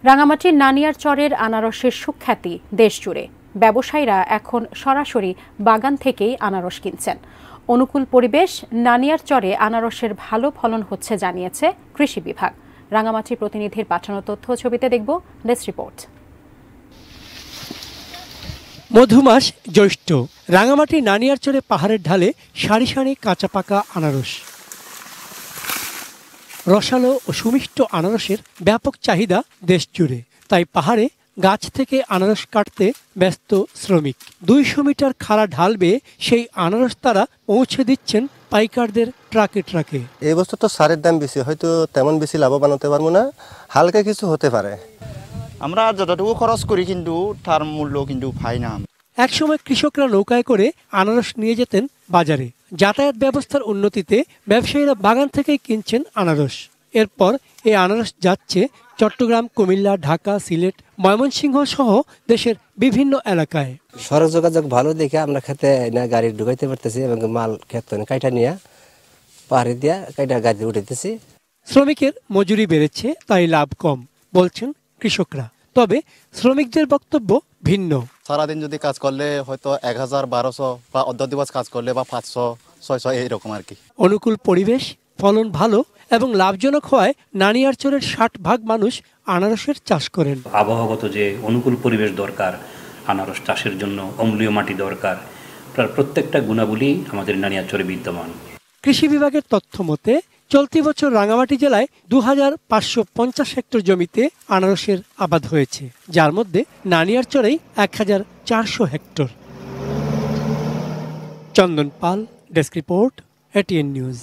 রাঙামাটির নানিয়ারচরের আনারসের সুখ্যাতি দেশজুড়ে। ব্যবসায়ীরা এখন সরাসরি বাগান থেকেই আনারস কিনছেন। অনুকূল পরিবেশ, নানিয়ারচরে আনারসের ভালো ফলন হচ্ছে জানিয়েছে কৃষি বিভাগ। রাঙামাটি প্রতিনিধির পাঠানো তথ্য ছবিতে দেখব ডেস্ক রিপোর্ট। মধুমাস জ্যৈষ্ঠ, রাঙামাটি নানিয়ারচরে পাহাড়ের ঢালে সারি সারি কাঁচা পাকা আনারস। রসালো ও সুমিষ্ট আনারসের ব্যাপক চাহিদা দেশজুড়ে, তাই পাহাড়ে গাছ থেকে আনারস কাটতে ব্যস্ত শ্রমিক। 200 মিটার খাড়া ঢাল বেয়ে সেই আনারস তারা পৌঁছে দিচ্ছেন পাইকারদের ট্রাকে ট্রাকে। এই বছর তো সারের দাম বেশি, হয়তো তেমন বেশি লাভবান হতে পারবো না, হালকা কিছু হতে পারে। আমরা যতটুকু খরচ করি কিন্তু তার মূল্য কিন্তু পাই না। একসময় কৃষকরা নৌকায় করে আনারস নিয়ে যেতেন বাজারে। যাতায়াত ব্যবস্থার উন্নতিতে ব্যবসায়ীরা বাগান থেকেই কিনছেন আনারস। এরপর এই আনারস যাচ্ছে চট্টগ্রাম, কুমিল্লা, ঢাকা, সিলেট, ময়মনসিংহ সহ দেশের বিভিন্ন এলাকায়। সড়ক যোগাযোগ ভালো দেখে আমরা খেতে না গাড়ি ঢুকাইতে পারতেছি এবং মাল খেত কাইটা নিয়ে পাহাড়ি দিয়া কাইটা গাড়ি উঠাইতেছি। শ্রমিকের মজুরি বেড়েছে, তাই লাভ কম বলছেন কৃষকরা। তবে শ্রমিকদের বক্তব্য ভিন্ন। সারাদিন যদি কাজ করলে হয়তো 1000, 1200 বা অর্ধ দিবস কাজ করলে বা 500, 600 এইরকম আর কি। অনুকূল পরিবেশ, ফলন ভালো এবং লাভজনক হওয়ায় নানিয়ারচরের 60% মানুষ আনারসের চাষ করেন। আবহাওয়াগত যে অনুকূল পরিবেশ দরকার, আনারস চাষের জন্য অম্লীয় মাটি দরকার, প্রত্যেকটা গুণাবলী আমাদের নানিয়ারচরে বিদ্যমান। কৃষি বিভাগের তথ্য মতে চলতি বছর রাঙামাটি জেলায় 2550 হেক্টর জমিতে আনারসের আবাদ হয়েছে, যার মধ্যে নানিয়ারচরেই 1400 হেক্টর। চন্দন পাল, ডেস্ক রিপোর্ট, এটিএন নিউজ।